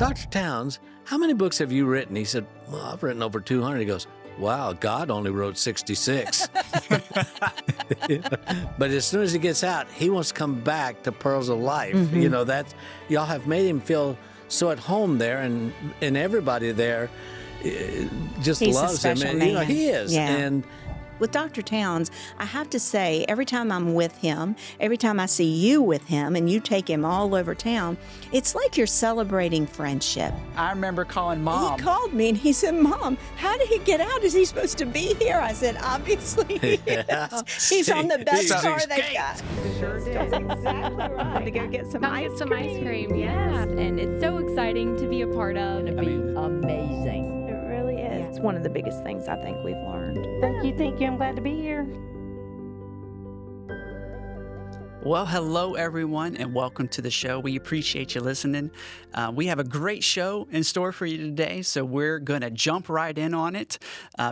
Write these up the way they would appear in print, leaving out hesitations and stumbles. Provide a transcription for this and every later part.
Dr. Towns, how many books have you written? He said, well, I've written over 200. He goes, wow, God only wrote 66. But as soon as he gets out, he wants to come back to Pearls of Life. That's, y'all have made him feel so at home there, and everybody there just He's loves a special him. man. He is. Yeah. And with Dr. Towns, I have to say, every time I'm with him, every time I see you with him and you take him all over town, it's like you're celebrating friendship. I remember calling Mom. He called me and he said, Mom, how did he get out? Is he supposed to be here? I said, obviously he is. He's on the best He's car they've escaped. got. Sure did. That's exactly right. To go get some ice Get some cream. ice cream, yeah. And it's so exciting to be a part of. Amazing. It really is. It's one of the biggest things I think we've learned. Thank you. I'm glad to be here. Well, hello, everyone, and welcome to the show. We appreciate you listening. We have a great show in store for you today, so we're going to jump right in on it.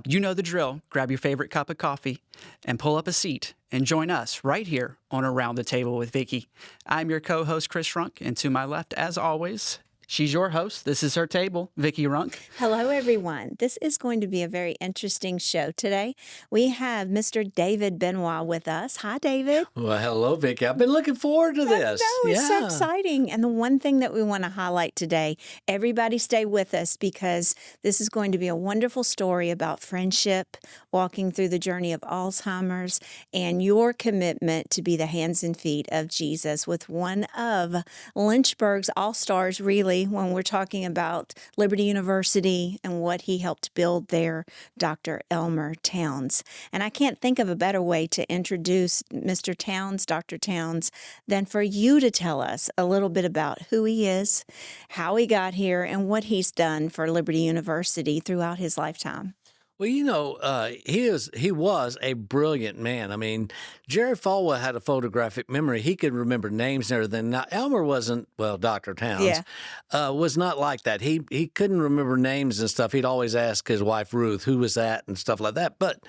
You know the drill. Grab your favorite cup of coffee and pull up a seat and join us right here on Around the Table with Vickie. I'm your co-host, Chris Runk, and to my left, as always, she's your host. This is her table, Vickie Runk. Hello, everyone. This is going to be a very interesting show today. We have Mr. David Benoit with us. Hi, David. well, hello, Vicki. I've been looking forward to this. No, it's so exciting. And the one thing that we want to highlight today, everybody stay with us because this is going to be a wonderful story about friendship, walking through the journey of Alzheimer's, and your commitment to be the hands and feet of Jesus with one of Lynchburg's all-stars, really, when we're talking about Liberty University and what he helped build there, Dr. Elmer Towns. And I can't think of a better way to introduce Mr. Towns, Dr. Towns, than for you to tell us a little bit about who he is, how he got here, and what he's done for Liberty University throughout his lifetime. Well, he was a brilliant man. I mean, Jerry Falwell had a photographic memory. He could remember names and everything. Now, Elmer wasn't, well, Dr. Towns was not like that. He couldn't remember names and stuff. He'd always ask his wife, Ruth, who was that and stuff like that. But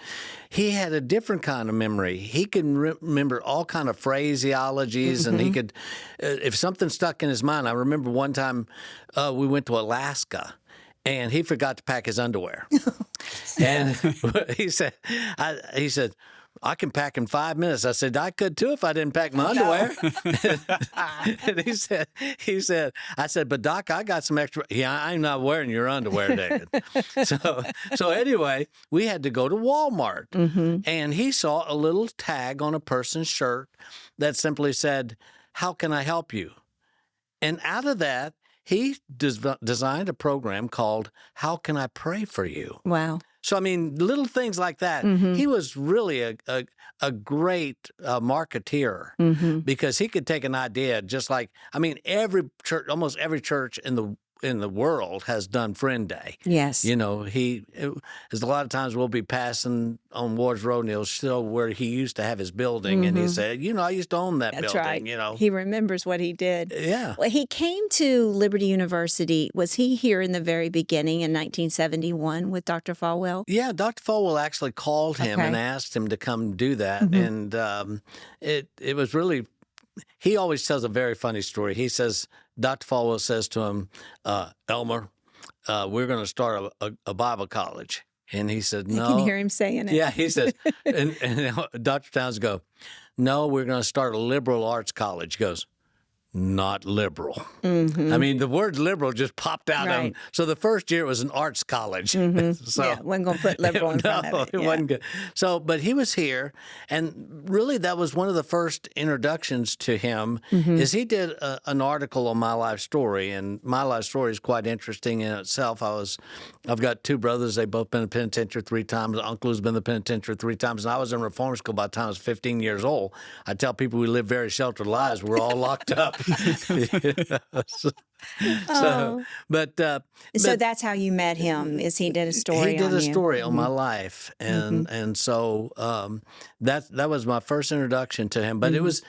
he had a different kind of memory. He could remember all kind of phraseologies, and he could, if something stuck in his mind. I remember one time we went to Alaska, and he forgot to pack his underwear. And he said, I can pack in 5 minutes. I said, I could too if I didn't pack my underwear. And he said, I said, but Doc, I got some extra. Yeah, I'm not wearing your underwear, David. So anyway, we had to go to Walmart. And he saw a little tag on a person's shirt that simply said, how can I help you? And out of that, he designed a program called How Can I Pray for You? Wow. So, I mean, little things like that. He was really a great marketeer because he could take an idea just like, I mean, every church, almost every church in the world has done Friend Day. Yes. There's a lot of times we'll be passing on Ward's Road and he'll show where he used to have his building. And he said, I used to own that That's building, right. He remembers what he did. Yeah. Well, he came to Liberty University. Was he here in the very beginning in 1971 with Dr. Falwell? Yeah, Dr. Falwell actually called him and asked him to come do that. And it was really, he always tells a very funny story. He says, Dr. Falwell says to him, Elmer, we're going to start a Bible college. And he said, no. I can hear him saying it. Yeah, he says, and Dr. Towns go, no, we're going to start a liberal arts college. He goes, not liberal. I mean, the word liberal just popped out of him. So the first year it was an arts college. So wasn't going to put liberal in front of it. No, it wasn't good. So, but he was here, and really that was one of the first introductions to him, is he did an article on my life story, and my life story is quite interesting in itself. I've got two brothers. They've both been in the penitentiary 3 times. An uncle who's been in the penitentiary 3 times, and I was in reform school by the time I was 15 years old. I tell people we live very sheltered lives. We're all locked up. So that's how you met him. Is he did a story? He did on a you. story on my life, and so that was my first introduction to him. But it was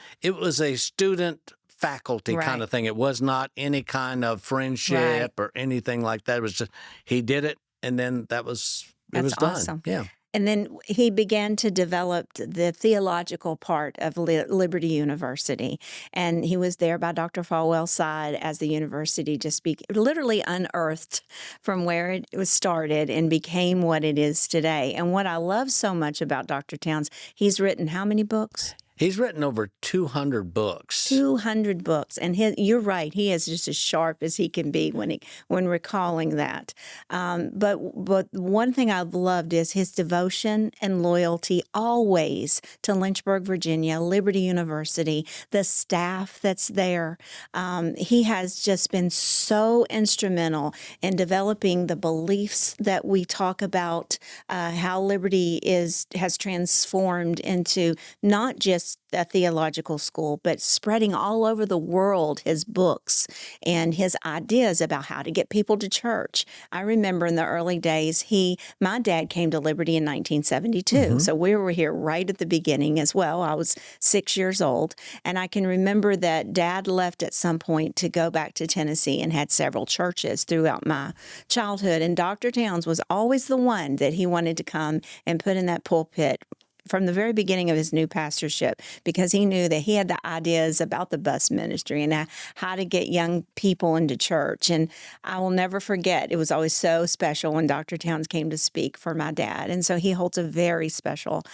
a student faculty kind of thing. It was not any kind of friendship or anything like that. It was just he did it, and then it was done. Awesome. Yeah. And then he began to develop the theological part of Liberty University. And he was there by Dr. Falwell's side as the university just literally unearthed from where it was started and became what it is today. And what I love so much about Dr. Towns, he's written how many books? He's written over 200 books. 200 books. And you're right. He is just as sharp as he can be when recalling that. But one thing I've loved is his devotion and loyalty always to Lynchburg, Virginia, Liberty University, the staff that's there. He has just been so instrumental in developing the beliefs that we talk about, how Liberty has transformed into not just a theological school, but spreading all over the world his books and his ideas about how to get people to church. I remember in the early days, my dad came to Liberty in 1972, so we were here right at the beginning as well. I was 6 years old, and I can remember that Dad left at some point to go back to Tennessee and had several churches throughout my childhood, and Dr. Towns was always the one that he wanted to come and put in that pulpit from the very beginning of his new pastorship, because he knew that he had the ideas about the bus ministry and how to get young people into church. And I will never forget, it was always so special when Dr. Towns came to speak for my dad. And so he holds a very special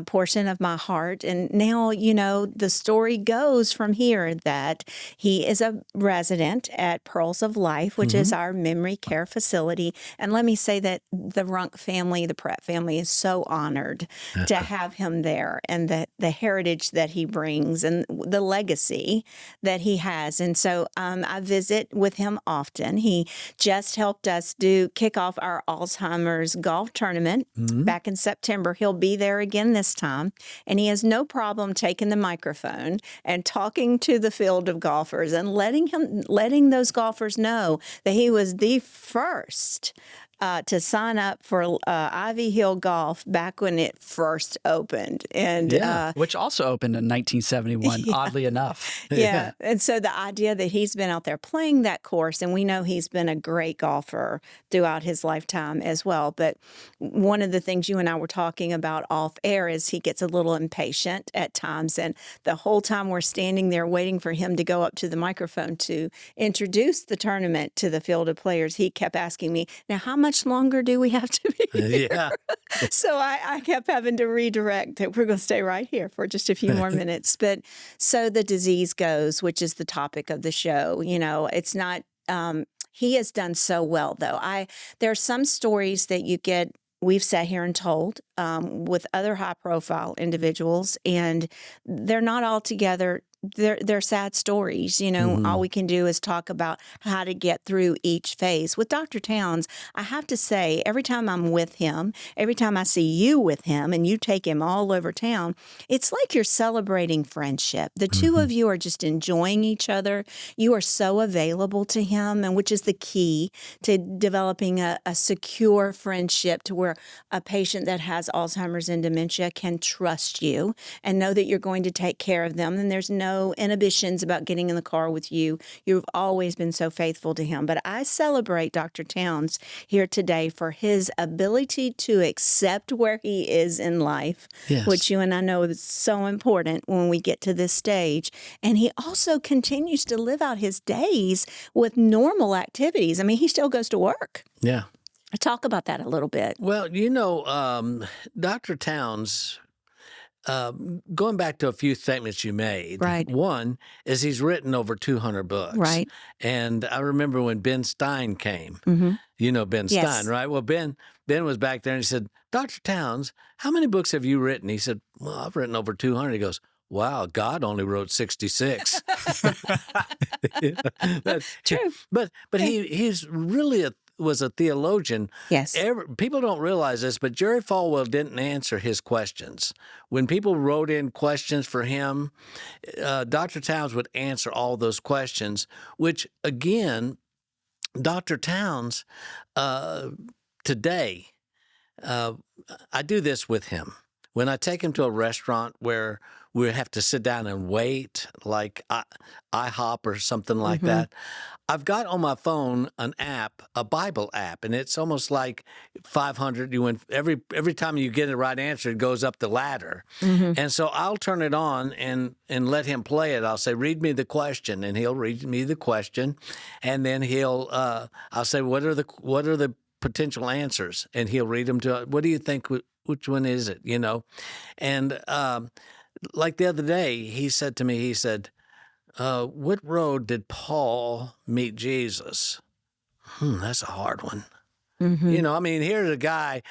portion of my heart. And now, the story goes from here that he is a resident at Pearls of Life, which is our memory care facility. And let me say that the Runk family, the Pratt family, is so honored to have him there, and the heritage that he brings and the legacy that he has. And so I visit with him often. He just helped us kick off our Alzheimer's golf tournament back in September. He'll be there again this time, and he has no problem taking the microphone and talking to the field of golfers and letting those golfers know that he was the first to sign up for Ivy Hill Golf back when it first opened. And which also opened in 1971, oddly enough. Yeah. And so the idea that he's been out there playing that course, and we know he's been a great golfer throughout his lifetime as well. But one of the things you and I were talking about off air is he gets a little impatient at times. And the whole time we're standing there waiting for him to go up to the microphone to introduce the tournament to the field of players, he kept asking me, now, how much longer do we have to be here? Yeah. So I kept having to redirect that we're going to stay right here for just a few more minutes. But so the disease goes, which is the topic of the show. It's not, he has done so well, though. There are some stories that you get, we've sat here and told with other high profile individuals, and they're not all together. They're sad stories. All we can do is talk about how to get through each phase. With Dr. Towns, I have to say, every time I'm with him, every time I see you with him and you take him all over town, it's like you're celebrating friendship. The two of you are just enjoying each other. You are so available to him, and which is the key to developing a secure friendship to where a patient that has Alzheimer's and dementia can trust you and know that you're going to take care of them. And there's no inhibitions about getting in the car with you. You've always been so faithful to him. But I celebrate Dr. Towns here today for his ability to accept where he is in life, which you and I know is so important when we get to this stage. And he also continues to live out his days with normal activities. I mean, he still goes to work. Yeah. Talk about that a little bit. Well, Dr. Towns, going back to a few statements you made, right. One is he's written over 200 books. Right. And I remember when Ben Stein came. You know Ben Yes. Stein, right? Well, Ben was back there and he said, Dr. Towns, how many books have you written? He said, well, I've written over 200. He goes, wow, God only wrote 66. True. But he's really was a theologian. Yes. People don't realize this, but Jerry Falwell didn't answer his questions. When people wrote in questions for him, Dr. Towns would answer all those questions, which, again, Dr. Towns, today, I do this with him. when I take him to a restaurant where we have to sit down and wait, like IHOP or something like that, I've got on my phone an app, a Bible app, and it's almost like 500. You win every time you get the right answer, it goes up the ladder. And so I'll turn it on and let him play it. I'll say, "Read me the question," and he'll read me the question, and then I'll say, "What are the potential answers?" And he'll read them to. What do you think? Which one is it? You know, and like the other day, he said to me, what road did Paul meet Jesus? That's a hard one. You know, I mean, here's a guy,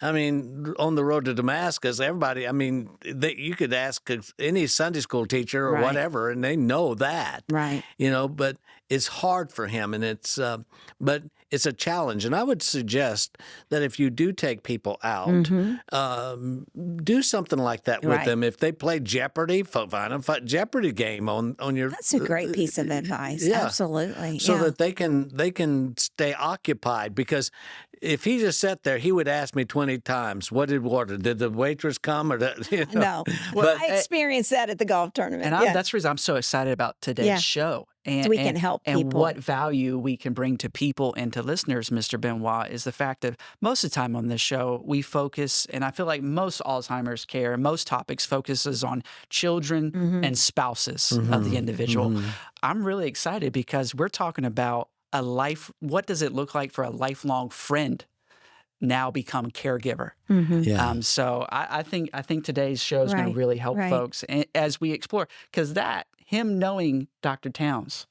I mean, on the road to Damascus, everybody, I mean, you could ask any Sunday school teacher or whatever, and they know that. Right. You know, but it's hard for him, and but it's a challenge. And I would suggest that if you do take people out, do something like that with them. If they play Jeopardy, find a Jeopardy game on your. That's a great piece of advice. Yeah. Absolutely. So that they can stay occupied, because if he just sat there, he would ask me 20 times, "What did water? Did the waitress come?" Or you know? No. But I experienced that at the golf tournament. And that's the reason I'm so excited about today's show. And So we can help and people. what value we can bring to people and to listeners, Mr. Benoit, is the fact that most of the time on this show, we focus, and I feel like most Alzheimer's care, most topics focuses on children and spouses of the individual. I'm really excited because we're talking about what does it look like for a lifelong friend now become caregiver? So I think today's show is going to really help folks as we explore, because him knowing Dr. Towns,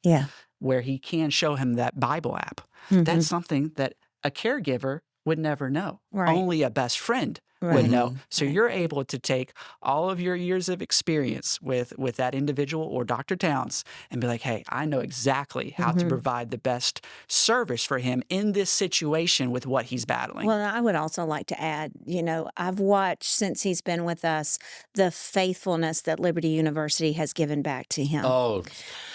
where he can show him that Bible app, that's something that a caregiver would never know. Only a best friend would know. So you're able to take all of your years of experience with that individual or Dr. Towns and be like, "Hey, I know exactly how to provide the best service for him in this situation with what he's battling." Well, I would also like to add, you know, I've watched since he's been with us the faithfulness that Liberty University has given back to him. Oh,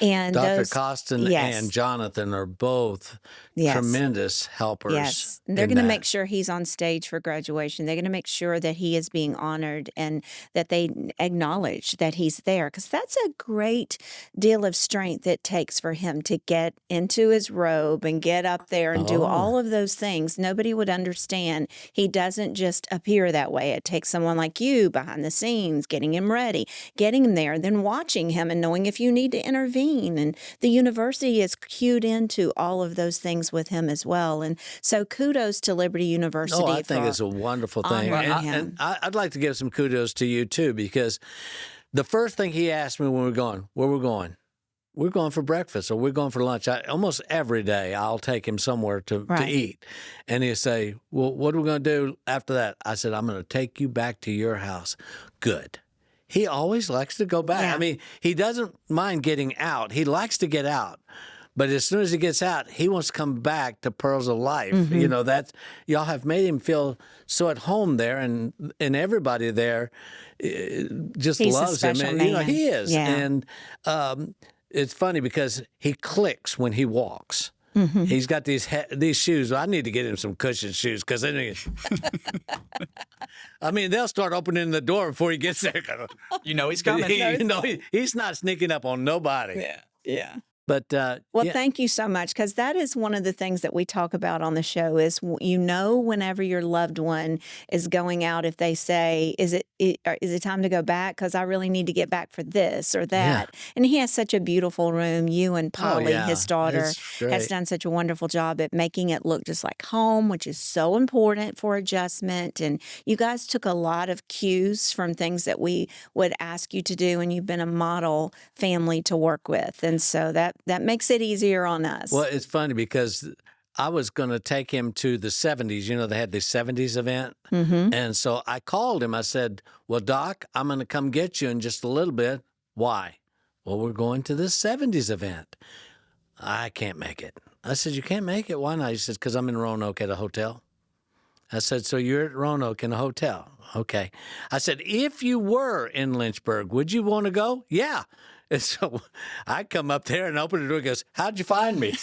and Dr. Costin and Jonathan are both tremendous helpers. Yes. They're going to make sure he's on stage for graduation. They're going to make sure that he is being honored and that they acknowledge that he's there, because that's a great deal of strength it takes for him to get into his robe and get up there and do all of those things. Nobody would understand. He doesn't just appear that way. It takes someone like you behind the scenes, getting him ready, getting him there, then watching him and knowing if you need to intervene. And the university is cued into all of those things with him as well. And so kudos to Liberty University. I think it's a wonderful thing. And I'd like to give some kudos to you, too, because the first thing he asked me when we're going, where we're going? We're going for breakfast or we're going for lunch. Almost every day I'll take him somewhere to eat. And he'll say, "Well, what are we going to do after that?" I said, "I'm going to take you back to your house." Good. He always likes to go back. I mean, he doesn't mind getting out. He likes to get out. But as soon as he gets out, he wants to come back to Pearls of Life. You know, y'all have made him feel so at home there, and everybody there just loves him. And, you know, he is. And it's funny because he clicks when he walks. He's got these shoes. I need to get him some cushion shoes, because then I mean, they'll start opening the door before he gets there. You know he's coming. He's not sneaking up on nobody. Yeah. But thank you so much, because that is one of the things that we talk about on the show is, you know, whenever your loved one is going out, if they say, is it time to go back? Because I really need to get back for this or that. And he has such a beautiful room. You and Polly, his daughter, has done such a wonderful job at making it look just like home, which is so important for adjustment. And you guys took a lot of cues from things that we would ask you to do, and you've been a model family to work with. And so that makes it easier on us. Well, it's funny because I was going to take him to the 70s. You know, they had the 70s event. And so I called him. I said, "Well, Doc, I'm going to come get you in just a little bit." "Why?" "Well, we're going to the 70s event." "I can't make it." I said, "You can't make it? Why not?" He said, "Because I'm in Roanoke at a hotel." I said, "So you're at Roanoke in a hotel?" "Okay." I said, "If you were in Lynchburg, would you want to go?" "Yeah." And so I come up there and open the door and goes, "How'd you find me?"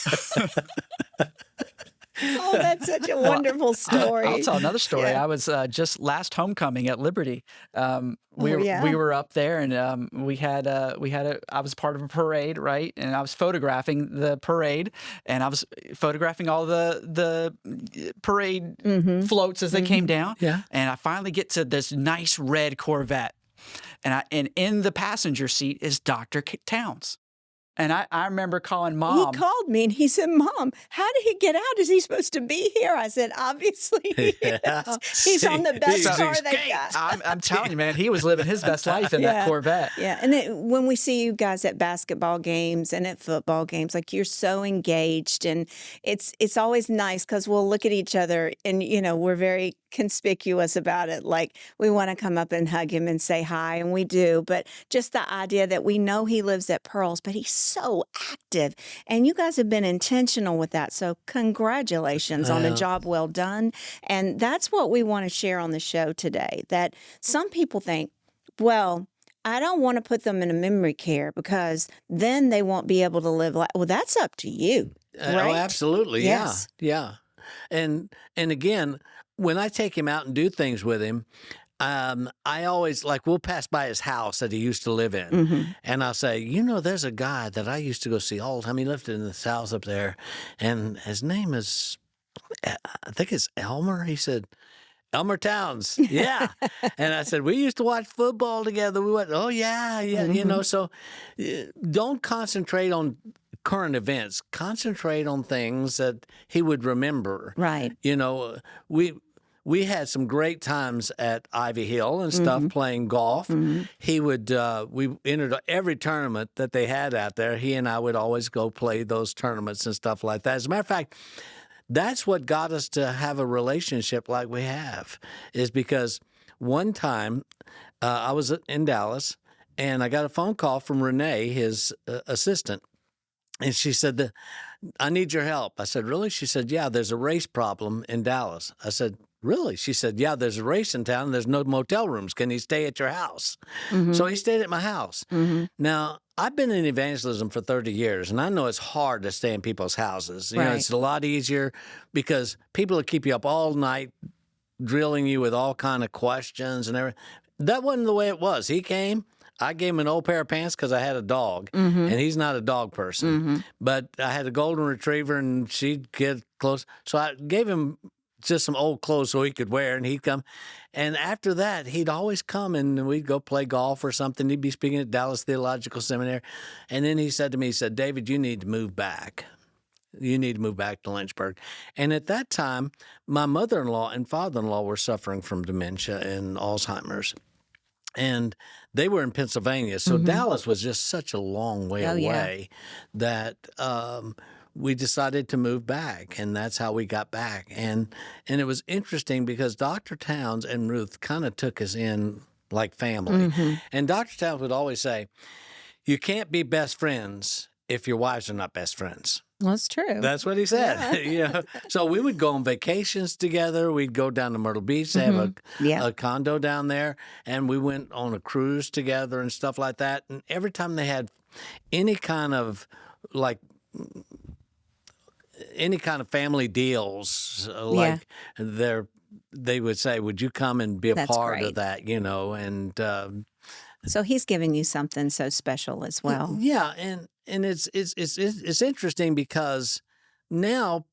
Oh, that's such a wonderful story. I'll tell another story. Yeah. I was just last homecoming at Liberty. We yeah. were up there, and I was part of a parade, right? And I was photographing the parade, and I was photographing all the parade floats as they came down. Yeah. And I finally get to this nice red Corvette, and in the passenger seat is Dr. Towns. And I remember calling Mom. He called me and he said, Mom, how did he get out? Is he supposed to be here? I said, obviously he is. He's on the best car they got. I'm telling you, man, he was living his best life in that Corvette. Yeah. And when we see you guys at basketball games and at football games, like you're so engaged, and it's always nice because we'll look at each other and, we're very conspicuous about it. Like we want to come up and hug him and say hi, and we do. But just the idea that we know he lives at Pearls, but he's so active, and you guys have been intentional with that. So congratulations on a job well done. And that's what we want to share on the show today, that some people think, well, I don't want to put them in a memory care because then they won't be able to live life. Well, that's up to you. Right? Oh, absolutely. Yes. Yeah. And again, when I take him out and do things with him, I always, we'll pass by his house that he used to live in. And I'll say, there's a guy that I used to go see all the time. He lived in this house up there. And his name is, I think it's Elmer. He said, Elmer Towns. Yeah. And I said, we used to watch football together. We went, oh, yeah. So don't concentrate on current events. Concentrate on things that he would remember. Right. We had some great times at Ivy Hill and stuff playing golf. He would, we entered every tournament that they had out there. He and I would always go play those tournaments and stuff like that. As a matter of fact, that's what got us to have a relationship like we have, is because one time I was in Dallas and I got a phone call from Renee, his assistant. And she said, I need your help. I said, really? She said, yeah, there's a race problem in Dallas. I said, really? She said, yeah, there's a race in town and there's no motel rooms. Can he stay at your house? So he stayed at my house. Now, I've been in evangelism for 30 years, and I know it's hard to stay in people's houses. It's a lot easier because people will keep you up all night drilling you with all kind of questions and everything. That wasn't the way it was. He came. I gave him an old pair of pants because I had a dog, and he's not a dog person. But I had a golden retriever, and she'd get close. So I gave him just some old clothes so he could wear, and he'd come. And after that, he'd always come, and we'd go play golf or something. He'd be speaking at Dallas Theological Seminary. And then he said to me, David, you need to move back. You need to move back to Lynchburg. And at that time, my mother-in-law and father-in-law were suffering from dementia and Alzheimer's. And they were in Pennsylvania. So Dallas was just such a long way away that we decided to move back. And that's how we got back. And it was interesting because Dr. Towns and Ruth kind of took us in like family. And Dr. Towns would always say, you can't be best friends if your wives are not best friends. Well, that's true. That's what he said. So we would go on vacations together. We'd go down to Myrtle Beach. They have a condo down there. And we went on a cruise together and stuff like that. And every time they had any kind of family deals, they would say, would you come and be a part of that, And so he's giving you something so special as well. Yeah, and it's interesting because now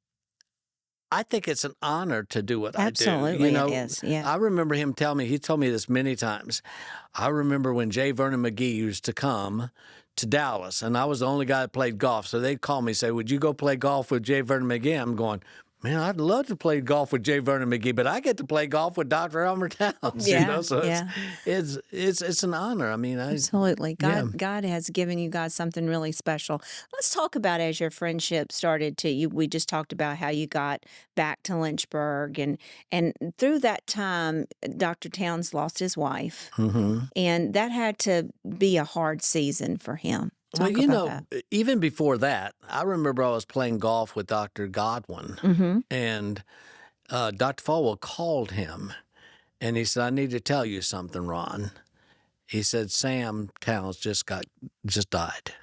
I think it's an honor to do what I do. Absolutely, it is. Yeah. I remember him telling me, he told me this many times. I remember when J. Vernon McGee used to come to Dallas, and I was the only guy that played golf. So they'd call me and say, would you go play golf with J. Vernon McGee? I'm going, man, I'd love to play golf with J. Vernon McGee, but I get to play golf with Dr. Elmer Towns. So it's an honor. I mean, absolutely. God has given you guys something really special. Let's talk about as your friendship started to. We just talked about how you got back to Lynchburg, and through that time, Dr. Towns lost his wife, and that had to be a hard season for him. Even before that, I remember I was playing golf with Dr. Godwin, and Dr. Falwell called him, and he said, I need to tell you something, Ron. He said, Sam Towns just died.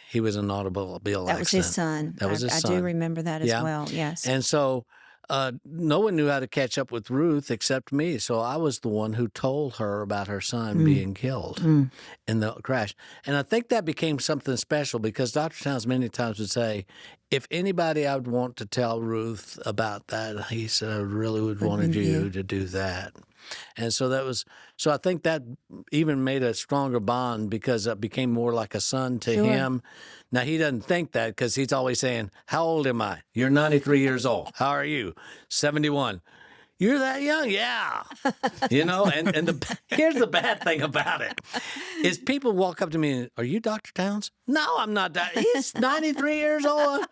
He was in an automobile accident. That was his son. That was his son. I do remember that as well, yes. And so no one knew how to catch up with Ruth except me. So I was the one who told her about her son being killed in the crash. And I think that became something special because Dr. Towns many times would say, if anybody I would want to tell Ruth about that, he said, I really would wanted you to do that. And so so I think that even made a stronger bond because it became more like a son to him. Now, he doesn't think that because he's always saying, how old am I? You're 93 years old. How are you? 71. You're that young? Yeah. And here's the bad thing about it is people walk up to me and, are you Dr. Towns? No, I'm not. He's 93 years old.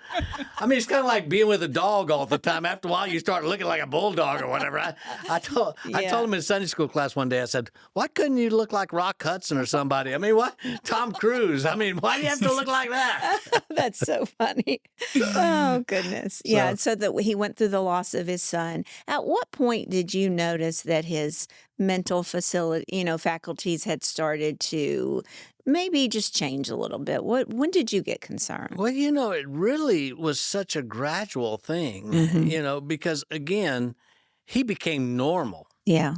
I mean, it's kind of like being with a dog all the time. After a while, you start looking like a bulldog or whatever. I told him in Sunday school class one day, I said, why couldn't you look like Rock Hudson or somebody? I mean, what? Tom Cruise. I mean, why do you have to look like that? That's so funny. Oh, goodness. Yeah, so that he went through the loss of his son. At what point did you notice that his mental faculties had started to maybe just change a little bit? When did you get concerned? Well, it really was such a gradual thing, because again, he became normal. Yeah.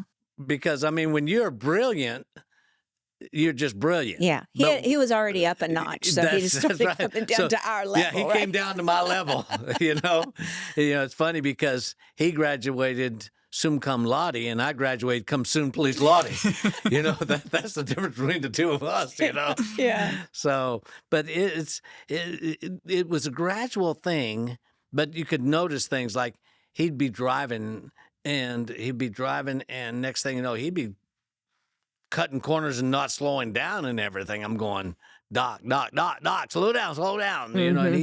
Because, I mean, when you're brilliant, you're just brilliant. Yeah. He was already up a notch, so he just started right. coming down to our level. Yeah, he came down to my level, It's funny because he graduated sum cum laude, and I graduated cum sum please laude. That's the difference between the two of us, Yeah. So, but it was a gradual thing, but you could notice things like he'd be driving, and next thing you know, he'd be cutting corners and not slowing down and everything. I'm going, Doc, slow down. And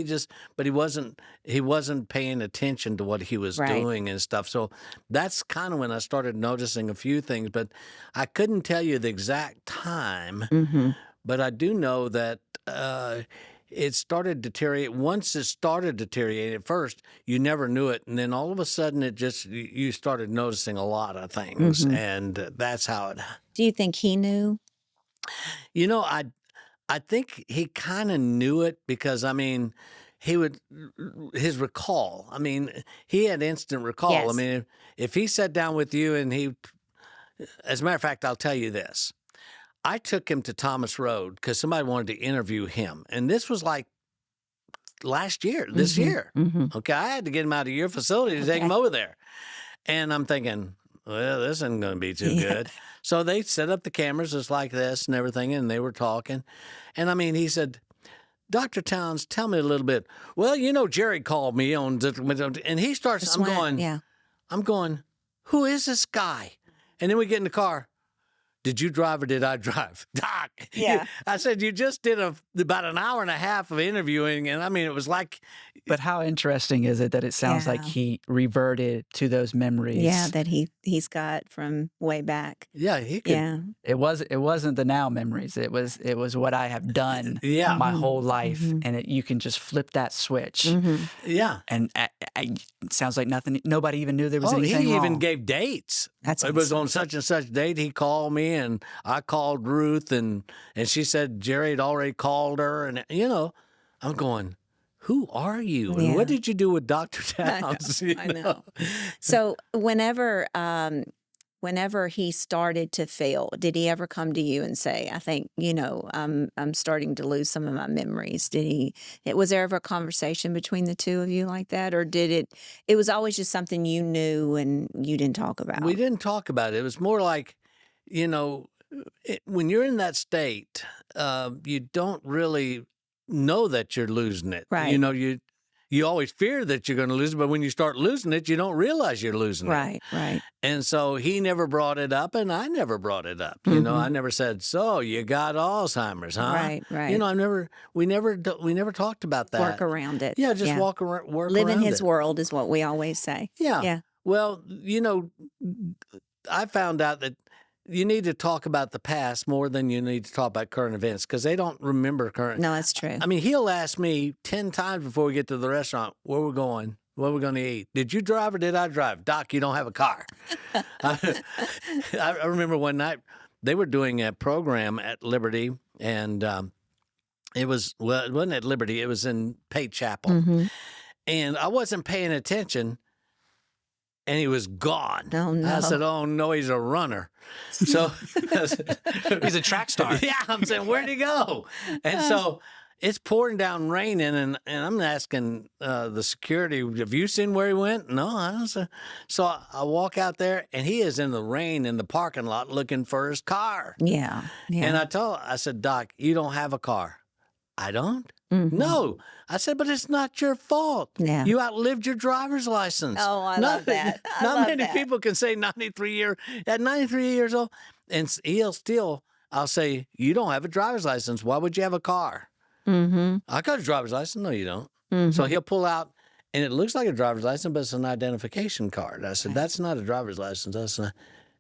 he wasn't paying attention to what he was doing and stuff. So that's kind of when I started noticing a few things, but I couldn't tell you the exact time, but I do know that, it started deteriorate. Once it started deteriorating, at first you never knew it, and then all of a sudden you started noticing a lot of things, and that's how it. Do you think he knew? I think he kind of knew it because his recall. I mean, he had instant recall. Yes. I mean, if he sat down with you and as a matter of fact, I'll tell you this. I took him to Thomas Road because somebody wanted to interview him. And this was like this year. Okay, I had to get him out of your facility to take him over there. And I'm thinking, well, this isn't going to be too good. So they set up the cameras just like this and everything, and they were talking. And he said, Dr. Towns, tell me a little bit. Well, Jerry called me on, and he starts, I'm going, who is this guy? And then we get in the car. Did you drive or did I drive? Doc. Yeah. I said, you just did about an hour and a half of interviewing. And it was like. But how interesting is it that it sounds like he reverted to those memories? Yeah, that he's got from way back. Yeah, he could. Yeah. It wasn't the now memories. It was what I have done my whole life. And you can just flip that switch. Yeah. And it sounds like nobody even knew there was anything he wrong. even gave dates. It was on such and such date. He called me and I called Ruth and she said Jerry had already called her. And, I'm going, who are you? And what did you do with Dr. Towns? I know. So whenever he started to fail, did he ever come to you and say, I think, I'm starting to lose some of my memories? Was there ever a conversation between the two of you like that? Or it was always just something you knew and you didn't talk about? We didn't talk about it. It was more like, when you're in that state, you don't really know that you're losing it. Right. You always fear that you're going to lose it, but when you start losing it, you don't realize you're losing it. Right. And so he never brought it up, and I never brought it up. I never said, "So you got Alzheimer's, huh?" Right. We never talked about that. Work around it. Yeah, just work around. Live in his world is what we always say. Yeah. Yeah. Well, I found out that you need to talk about the past more than you need to talk about current events because they don't remember current. No, that's true. He'll ask me 10 times before we get to the restaurant, where we're going, what we're going to eat. Did you drive or did I drive? Doc, you don't have a car. I remember one night they were doing a program at Liberty, and it wasn't at Liberty. It was in Pate Chapel. And I wasn't paying attention. and he was gone. Oh, no. I said, oh, no, he's a runner. So He's a track star. yeah, I'm saying, where'd he go? And so it's pouring down raining, and I'm asking the security, have you seen where he went? No, I don't see. So I walk out there, and he is in the rain in the parking lot looking for his car. Yeah. And I said, Doc, you don't have a car. I don't? Mm-hmm. No. I said, but it's not your fault. Yeah. You outlived your driver's license. Oh, I love that. I Not love many that. people can say at 93 years old, and I'll say, you don't have a driver's license. Why would you have a car? Mm-hmm. I got a driver's license. No, you don't. Mm-hmm. So he'll pull out, and it looks like a driver's license, but it's an identification card. I said, that's not a driver's license. That's not.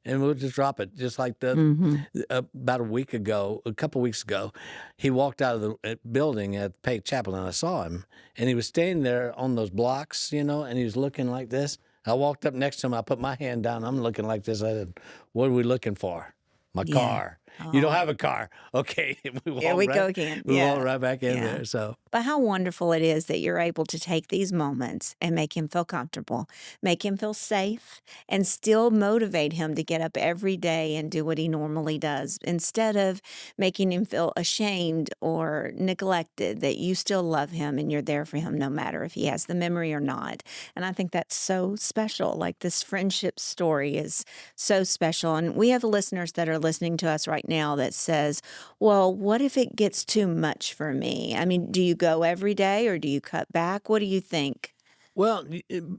And we'll just drop it. Just like about a couple weeks ago, he walked out of the building at Page Chapel, and I saw him. And he was standing there on those blocks, and he was looking like this. I walked up next to him. I put my hand down. I'm looking like this. I said, what are we looking for? My car. You don't have a car. Okay. Here we go again. We Yeah. walk right back in Yeah. there. So. But how wonderful it is that you're able to take these moments and make him feel comfortable, make him feel safe, and still motivate him to get up every day and do what he normally does instead of making him feel ashamed or neglected, that you still love him and you're there for him no matter if he has the memory or not. And I think that's so special. Like, this friendship story is so special. And we have listeners that are listening to us right now that says, well, what if it gets too much for me? I mean, do you go every day or do you cut back? What do you think? Well,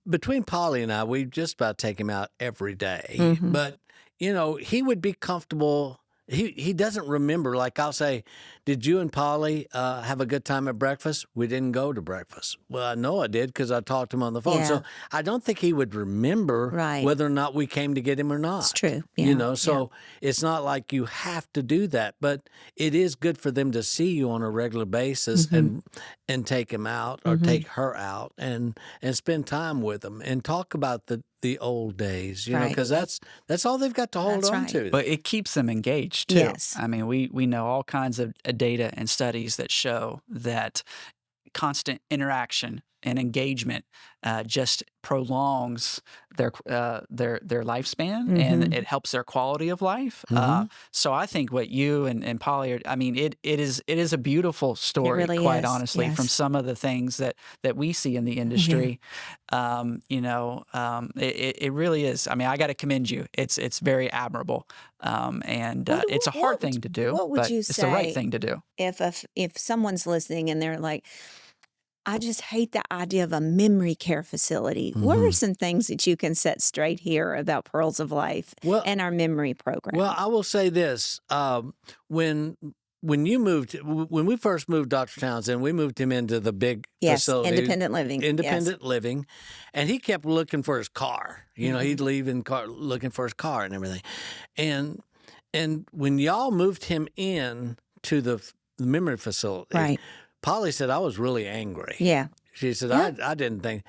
between Polly and I, we just about take him out every day. Mm-hmm. But, he would be comfortable. He doesn't remember. Like, I'll say, did you and Polly have a good time at breakfast? We didn't go to breakfast. Well, I know I did because I talked to him on the phone. Yeah. So I don't think he would remember Right. whether or not we came to get him or not. It's true. Yeah. So it's not like you have to do that, but it is good for them to see you on a regular basis Mm-hmm. and take him out or take her out and spend time with them and talk about the old days, Right. because that's all they've got to hold That's on right. to. But it keeps them engaged, too. Yes. I mean, we know all kinds of data and studies that show that constant interaction and engagement just prolongs their lifespan, and it helps their quality of life. So I think what you and Polly are, I mean, it is a beautiful story, really quite is, honestly, from yes. some of the things that we see in the industry. It really is. I mean, I got to commend you. It's very admirable, and it's a hard thing to do, what would but you it's the right say thing to do. If someone's listening and they're like, I just hate the idea of a memory care facility. What are some things that you can set straight here about Pearls of Life and our memory program? Well, I will say this: when we first moved Dr. Towns in, we moved him into the big facility, independent living, living, and he kept looking for his car. He'd leave in car looking for his car and everything, and when y'all moved him in to the memory facility, right. Polly said, I was really angry. Yeah. She said, I didn't think,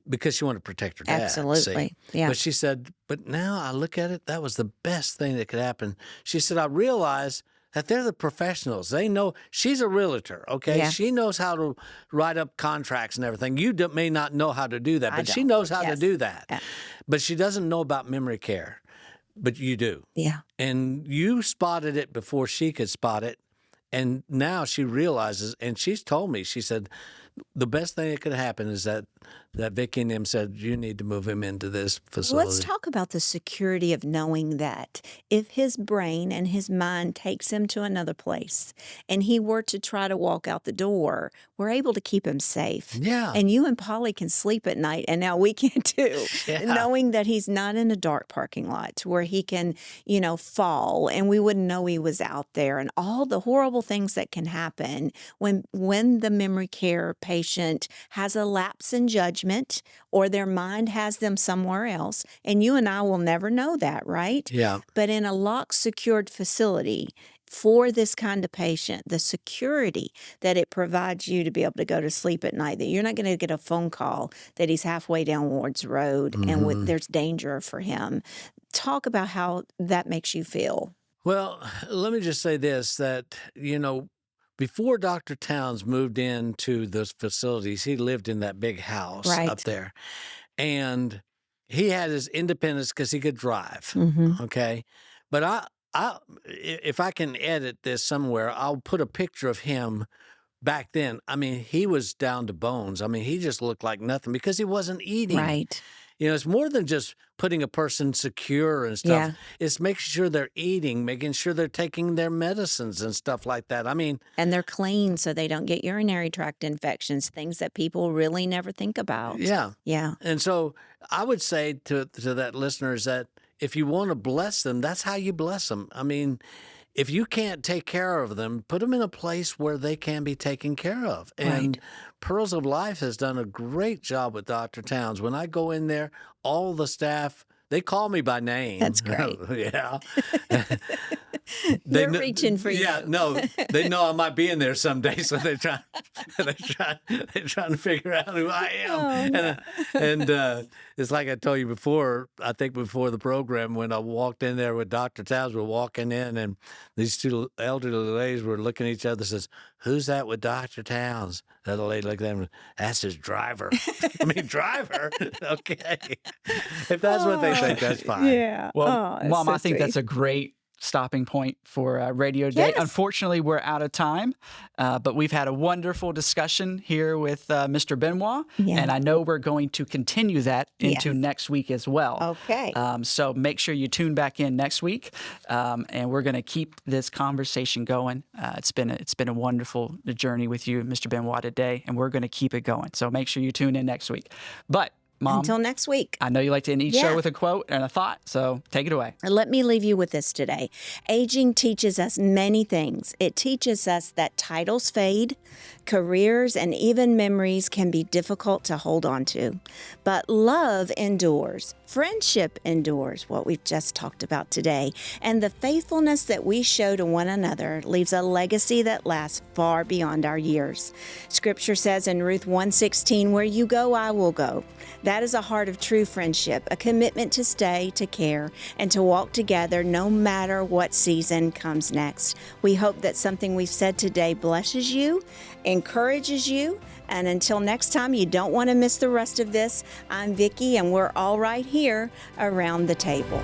because she wanted to protect her dad. Absolutely. See? Yeah. But she said, but now I look at it, that was the best thing that could happen. She said, I realize that they're the professionals. They know, she's a realtor, okay? Yeah. She knows how to write up contracts and everything. You may not know how to do that, but she knows how to do that. Yeah. But she doesn't know about memory care, but you do. Yeah. And you spotted it before she could spot it. And now she realizes, and she's told me, she said, the best thing that could happen is that Vickie and him said, you need to move him into this facility. Let's talk about the security of knowing that if his brain and his mind takes him to another place and he were to try to walk out the door, we're able to keep him safe. Yeah. And you and Polly can sleep at night, and now we can too, knowing that he's not in a dark parking lot where he can, fall and we wouldn't know he was out there, and all the horrible things that can happen when the memory care patient has a lapse in judgment or their mind has them somewhere else. And you and I will never know that, right? Yeah. But in a locked, secured facility for this kind of patient, the security that it provides you to be able to go to sleep at night, that you're not going to get a phone call that he's halfway down Ward's Road and there's danger for him. Talk about how that makes you feel. Well, let me just say this, that, before Dr. Towns moved into those facilities, he lived in that big house Right. up there. And he had his independence because he could drive. Okay, but if I can edit this somewhere, I'll put a picture of him back then. I mean, he was down to bones. I mean, he just looked like nothing because he wasn't eating. Right. You know, it's more than just putting a person secure and stuff. Yeah. It's making sure they're eating, making sure they're taking their medicines and stuff like that. I mean, And they're clean so they don't get urinary tract infections, things that people really never think about. yeah. Yeah. And so I would say to that listener is that if you want to bless them, that's how you bless them. I mean, if you can't take care of them, put them in a place where they can be taken care of. And Pearls of Life has done a great job with Dr. Towns. When I go in there, all the staff, they call me by name. That's great. Yeah. They're reaching for you. Yeah, no, they know I might be in there someday, so they're trying to figure out who I am. And it's like I told you before, I think before the program, when I walked in there with Dr. Towns, we're walking in, and these two elderly ladies were looking at each other and says, "Who's that with Dr. Towns?" The other lady looked at them, "That's his driver." I mean, driver? Okay. If that's what they think, that's fine. Yeah. Well, Mom, so I think sweet. that's a great stopping point for Radio Day. Yes. Unfortunately, we're out of time, but we've had a wonderful discussion here with Mr. Benoit, Yeah. and I know we're going to continue that into Yes. next week as well. Okay. So make sure you tune back in next week, and we're going to keep this conversation going. It's been a wonderful journey with you, Mr. Benoit, today, and we're going to keep it going. So make sure you tune in next week. But Mom, Until next week. I know you like to end each Yeah. show with a quote and a thought, so take it away. Let me leave you with this today. Aging teaches us many things. It teaches us that titles fade, careers, and even memories can be difficult to hold on to. But love endures. Friendship endures, what we've just talked about today. And the faithfulness that we show to one another leaves a legacy that lasts far beyond our years. Scripture says in Ruth 1:16, "Where you go, I will go." That is a heart of true friendship, a commitment to stay, to care, and to walk together no matter what season comes next. We hope that something we've said today blesses you, encourages you, and until next time, you don't want to miss the rest of this. I'm Vickie, and we're all right here around the table.